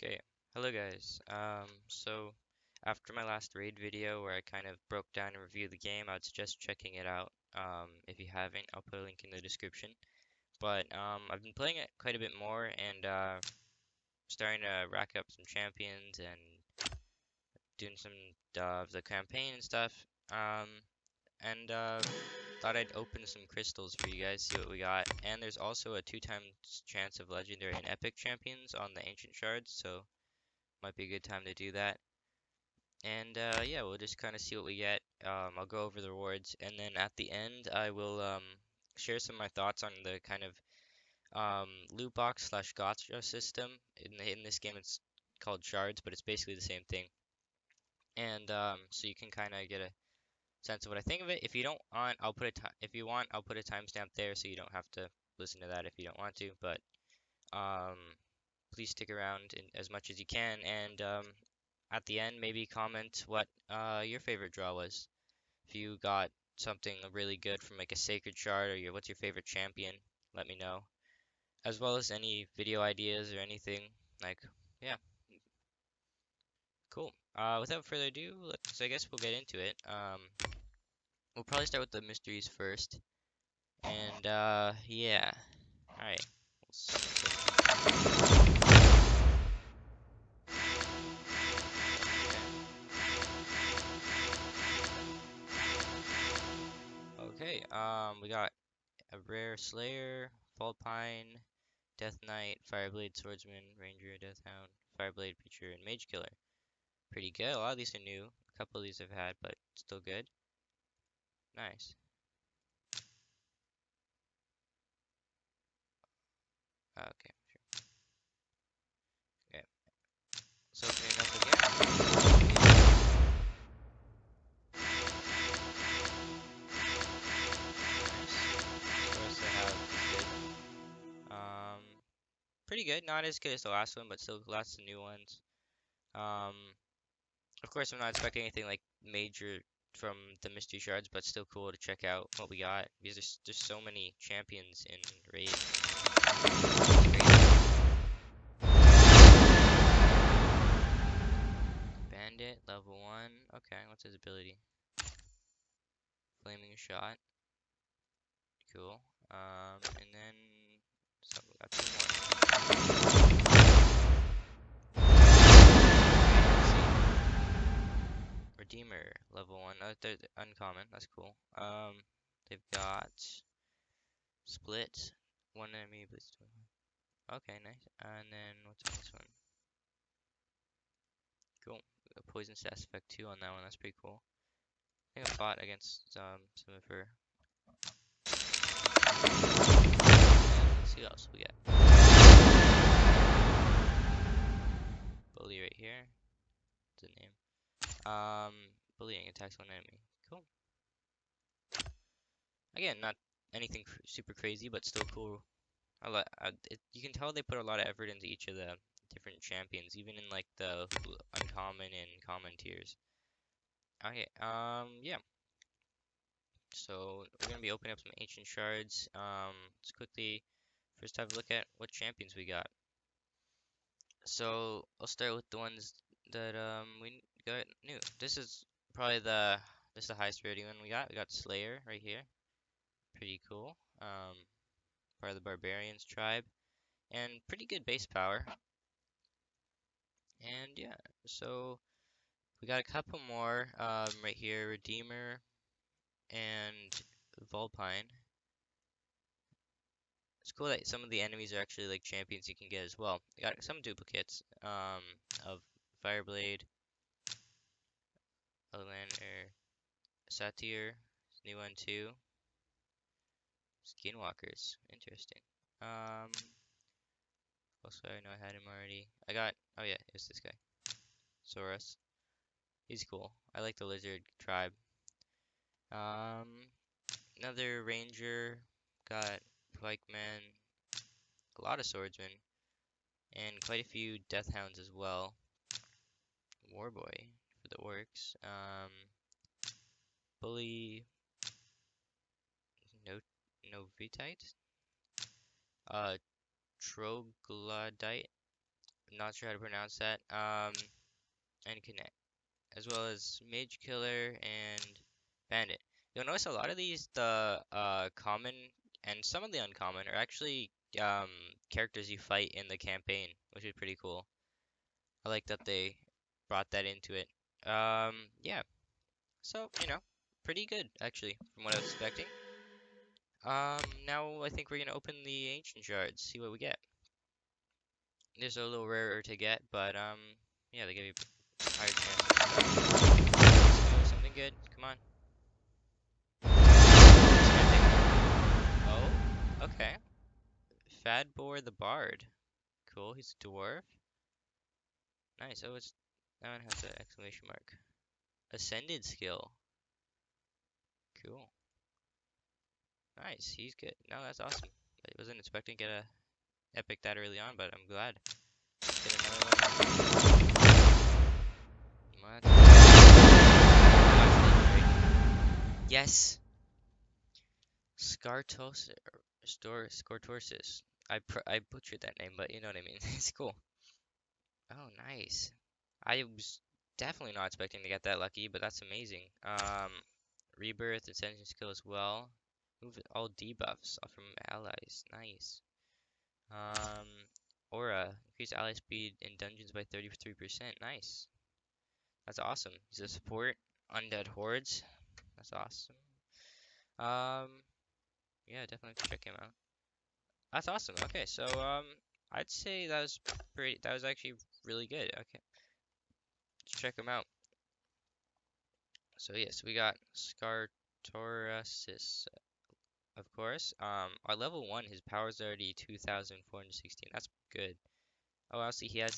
Okay, hello guys. So after my last raid video where I kind of broke down and reviewed the game, I'd suggest checking it out. If you haven't, I'll put a link in the description. But I've been playing it quite a bit more and starting to rack up some champions and doing some of the campaign and stuff. Um, and thought I'd open some crystals for you guys, see what we got. And there's also a 2 times chance of legendary and epic champions on the ancient shards, so might be a good time to do that. And yeah, we'll just kind of see what we get. I'll go over the rewards, and then at the end, I will share some of my thoughts on the kind of loot box slash gatcha system. In this game, it's called shards, but it's basically the same thing. And so you can kind of get a sense of what I think of it. If you don't want, I'll put a if you want, I'll put a timestamp there, so you don't have to listen to that if you don't want to. But um, please stick around as much as you can, and at the end, maybe comment what your favorite draw was. If you got something really good from like a sacred shard, or what's your favorite champion, let me know. As well as any video ideas or anything. Like, yeah, cool. Without further ado, I guess we'll get into it. We'll probably start with the mysteries first. And yeah. All right. We'll okay. We got a rare Slayer, Fault Pine, Death Knight, Fireblade Swordsman, Ranger, Death Hound, Fireblade Preacher, and Mage Killer. Pretty good. A lot of these are new. A couple of these I've had, but still good. Nice. Okay, sure. Okay. So opening up again. Nice. Source I have is good. Pretty good. Not as good as the last one, but still lots of new ones. Um, of course, I'm not expecting anything like major from the mystery shards, but still cool to check out what we got because there's so many champions in raid. Bandit, level 1. Okay, what's his ability? Flaming shot. Cool. And then so we got 2 more. Redeemer, level 1. They're uncommon. That's cool. They've got split. One enemy, but okay, nice. And then what's on this one? Cool. Poison stats effect 2 on that one. That's pretty cool. I think I fought against some of her. And let's see what else we get. Bully right here. What's the name? Bullying attacks one enemy. Cool. Again, not anything super crazy, but still cool. You can tell they put a lot of effort into each of the different champions, even in like the uncommon and common tiers. Okay, yeah. So we're gonna be opening up some ancient shards. Let's quickly first have a look at what champions we got. So I'll start with the ones that we got new. This is probably the highest rarity one we got. We got Slayer right here. Pretty cool. Part of the Barbarians tribe. And pretty good base power. And yeah, so we got a couple more right here, Redeemer and Vulpine. It's cool that some of the enemies are actually like champions you can get as well. I got some duplicates of Fireblade, Outlander, Satyr, new one too. Skinwalkers, interesting. Also I know I had him already. Oh yeah, it's this guy, Saurus. He's cool. I like the lizard tribe. Another ranger, got pikemen, a lot of swordsmen, and quite a few death hounds as well. Warboy for the orcs. Bully, no, Novitite. Uh, Troglodyte, not sure how to pronounce that. And connect, as well as mage killer and bandit. You'll notice a lot of these, the common and some of the uncommon, are actually characters you fight in the campaign, which is pretty cool. I like that they brought that into it. Yeah. So, pretty good actually from what I was expecting. Now I think we're gonna open the ancient shards, see what we get. These are a little rarer to get, but yeah, they give you higher chances. So something good. Come on. Oh, okay. Fadbor the Bard. Cool. He's a dwarf. Nice. Oh, it's that one has an exclamation mark. Ascended skill. Cool. Nice. He's good. No, that's awesome. I wasn't expecting to get a epic that early on, but I'm glad. Get another one. What? Yes. Scortorsis. I butchered that name, but you know what I mean. It's cool. Oh, nice. I was definitely not expecting to get that lucky, but that's amazing. Rebirth, Ascension skill as well. Move all debuffs off from allies. Nice. Um, Aura, increase ally speed in dungeons by 33%. Nice. That's awesome. He's a support. Undead hordes. That's awesome. Um, yeah, definitely check him out. That's awesome. Okay, so I'd say that was pretty. That was actually really good. Okay, let's check him out. So yes, we got Scartorasis, of course. Our level 1, his power is already 2,416. That's good. Oh, actually, he has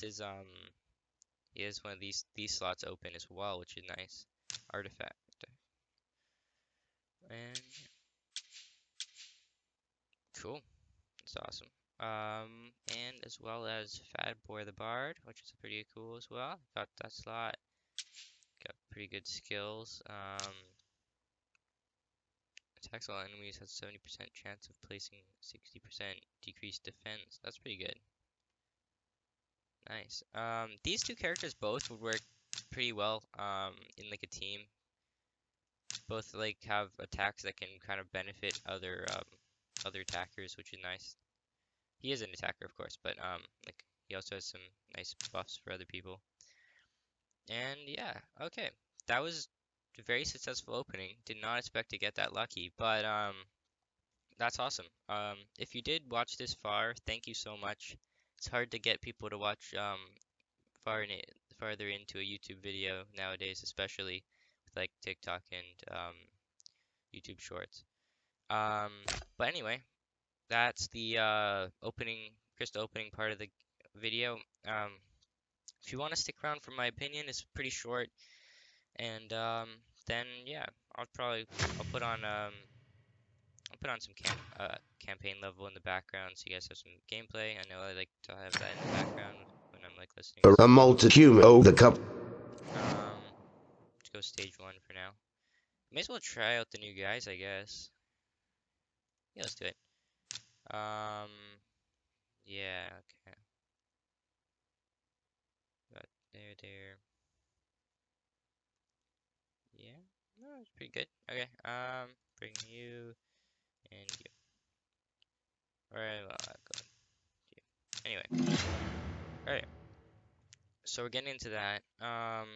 one of these slots open as well, which is nice. Artifact. And cool. That's awesome. And as well as Fat Boy the Bard, which is pretty cool as well. Got that slot. Got pretty good skills. Attacks all enemies has 70% chance of placing 60% decreased defense. That's pretty good. Nice. These two characters both would work pretty well in like a team. Both like have attacks that can kind of benefit other attackers, which is nice. He is an attacker, of course, but like he also has some nice buffs for other people. And yeah, okay. That was a very successful opening. Did not expect to get that lucky, but that's awesome. If you did watch this far, thank you so much. It's hard to get people to watch far in farther into a YouTube video nowadays, especially with like TikTok and YouTube Shorts. Um, but anyway, that's the crystal opening part of the video. If you want to stick around for my opinion, it's pretty short, and then yeah, I'll put on some campaign level in the background so you guys have some gameplay. I know I like to have that in the background when I'm like listening to A some music. multitude of the cup. Let's go stage 1 for now. May as well try out the new guys, I guess. Yeah, let's do it. Um, yeah, okay. Got there. Yeah, no, it's pretty good. Okay, bring you and you. Alright, well, I'll go you. Anyway, alright. So we're getting into that. I'll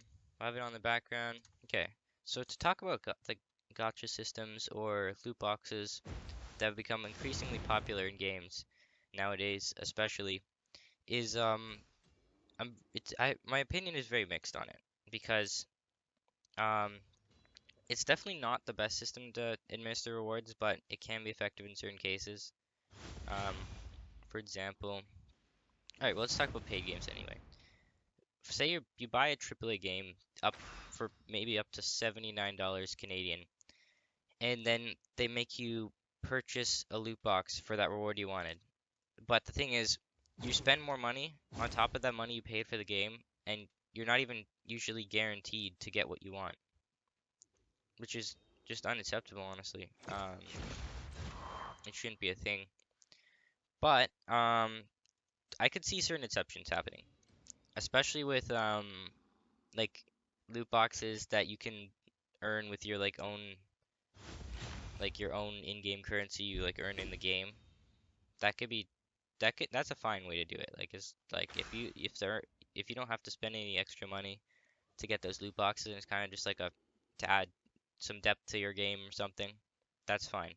have it on the background. Okay, so to talk about the gotcha systems or loot boxes that have become increasingly popular in games nowadays, especially, is my opinion is very mixed on it because um, it's definitely not the best system to administer rewards, but it can be effective in certain cases. Um, for example, all right, well, let's talk about paid games anyway. Say you buy a AAA game up for maybe up to $79 Canadian, and then they make you purchase a loot box for that reward you wanted. But the thing is, you spend more money on top of that money you paid for the game, and you're not even usually guaranteed to get what you want, which is just unacceptable, honestly. It shouldn't be a thing. But I could see certain exceptions happening. especially with like loot boxes that you can earn with your like your own in-game currency you like earn in the game. That could be that's a fine way to do it. Like it's like if you don't have to spend any extra money to get those loot boxes, and it's kind of just like a to add some depth to your game or something. That's fine.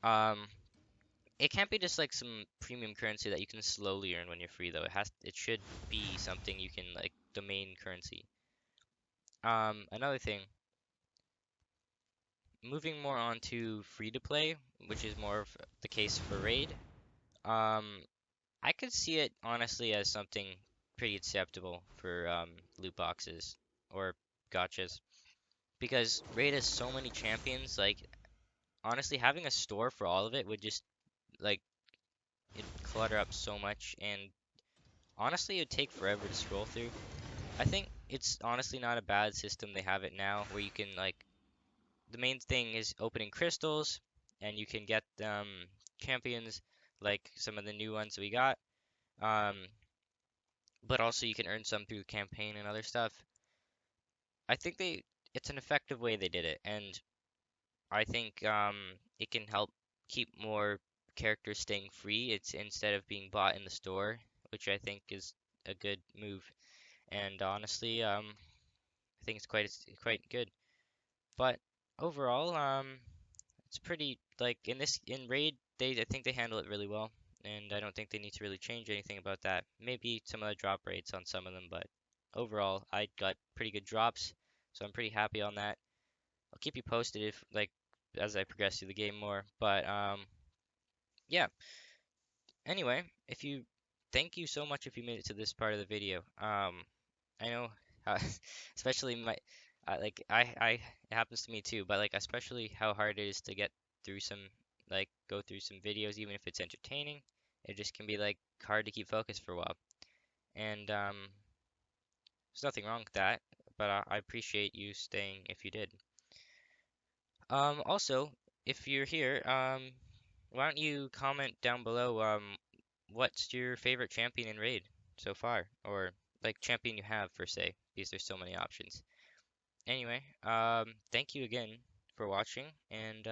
Um, it can't be just like some premium currency that you can slowly earn when you're free though. It should be something you can like the main currency. Another thing, moving more on to free to play, which is more of the case for Raid. Um, I could see it honestly as something pretty acceptable for loot boxes or gotchas because Raid has so many champions. Like honestly, having a store for all of it would just like it clutter up so much, and honestly, it'd take forever to scroll through. I think it's honestly not a bad system they have it now, where you can like the main thing is opening crystals, and you can get champions like some of the new ones we got. Um, but also you can earn some through campaign and other stuff. I think it's an effective way they did it, and I think it can help keep more characters staying free. It's instead of being bought in the store, which I think is a good move. And honestly, I think it's quite good. But overall, it's pretty like in Raid, I think they handle it really well, and I don't think they need to really change anything about that. Maybe some of the drop rates on some of them, but overall, I got pretty good drops, so I'm pretty happy on that. I'll keep you posted if like as I progress through the game more. But yeah. Anyway, if you thank you so much if you made it to this part of the video. I know, how, especially my like I it happens to me too, but like especially how hard it is to get through some like go through some videos, even if it's entertaining. It just can be like hard to keep focused for a while. And there's nothing wrong with that, but I appreciate you staying if you did. Also, if you're here, why don't you comment down below, what's your favorite champion in Raid so far? Or like champion you have per se, because there's so many options. Anyway, thank you again for watching, and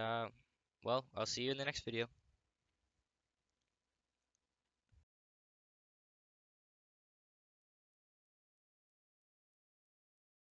well, I'll see you in the next video.